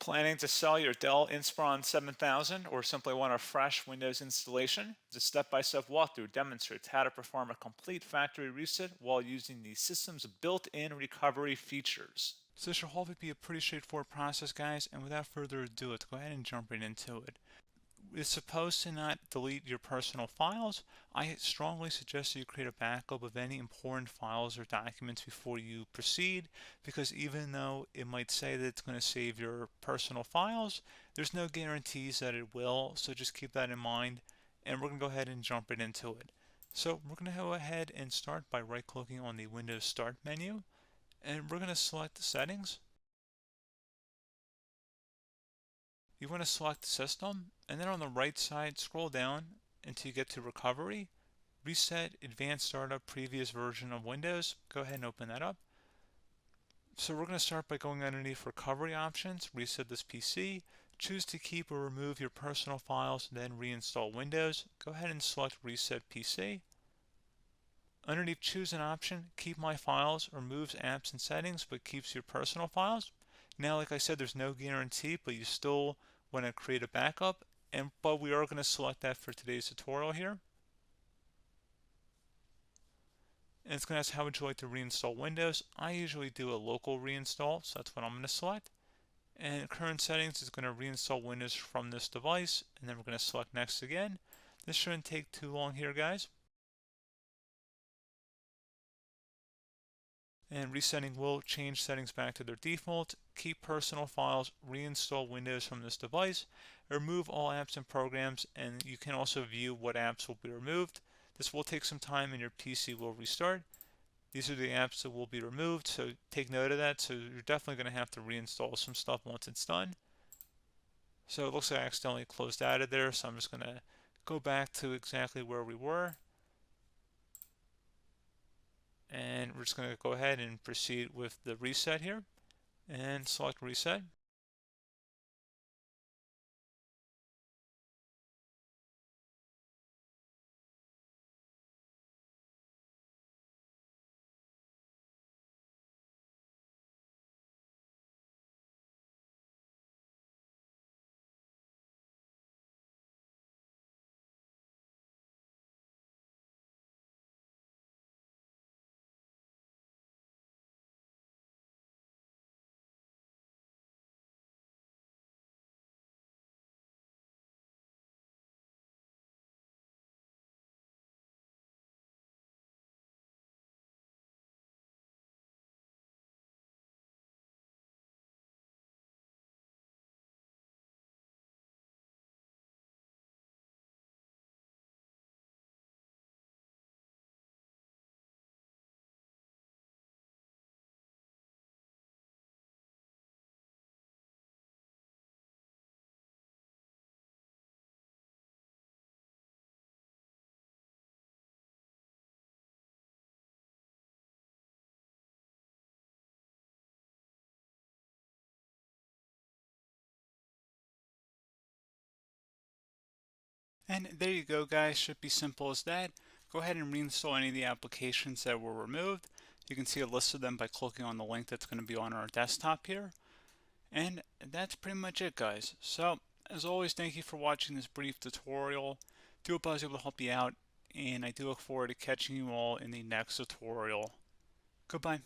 Planning to sell your Dell Inspiron 7000 or simply want a fresh Windows installation? The step-by-step walkthrough demonstrates how to perform a complete factory reset while using the system's built-in recovery features. So this should hopefully be a pretty straightforward process, guys, and without further ado, let's go ahead and jump right into it. It's supposed to not delete your personal files. I strongly suggest that you create a backup of any important files or documents before you proceed, because even though it might say that it's going to save your personal files, there's no guarantees that it will, so just keep that in mind, and we're going to go ahead and jump right into it. So we're going to go ahead and start by right-clicking on the Windows Start menu, and we're going to select Settings. You want to select System, and then on the right side, scroll down until you get to Recovery, Reset Advanced Startup Previous Version of Windows. Go ahead and open that up. So we're going to start by going underneath Recovery Options, reset this PC, choose to keep or remove your personal files, then reinstall Windows. Go ahead and select Reset PC. Underneath Choose an option, Keep My Files removes apps and settings but keeps your personal files. Now, like I said, there's no guarantee, but you still want to create a backup, but we are going to select that for today's tutorial here. And it's going to ask how would you like to reinstall Windows. I usually do a local reinstall, so that's what I'm going to select. And current settings is going to reinstall Windows from this device, and then we're going to select next again. This shouldn't take too long here, guys. And resetting will change settings back to their default, keep personal files, reinstall Windows from this device, remove all apps and programs, and you can also view what apps will be removed. This will take some time and your PC will restart. These are the apps that will be removed, so take note of that. So you're definitely going to have to reinstall some stuff once it's done. So it looks like I accidentally closed out of there, so I'm just going to go back to exactly where we were. And we're just going to go ahead and proceed with the reset here and select reset. And there you go, guys. Should be simple as that. Go ahead and reinstall any of the applications that were removed. You can see a list of them by clicking on the link that's going to be on our desktop here. And that's pretty much it, guys. So, as always, thank you for watching this brief tutorial. Do hope I was able to help you out, and I do look forward to catching you all in the next tutorial. Goodbye.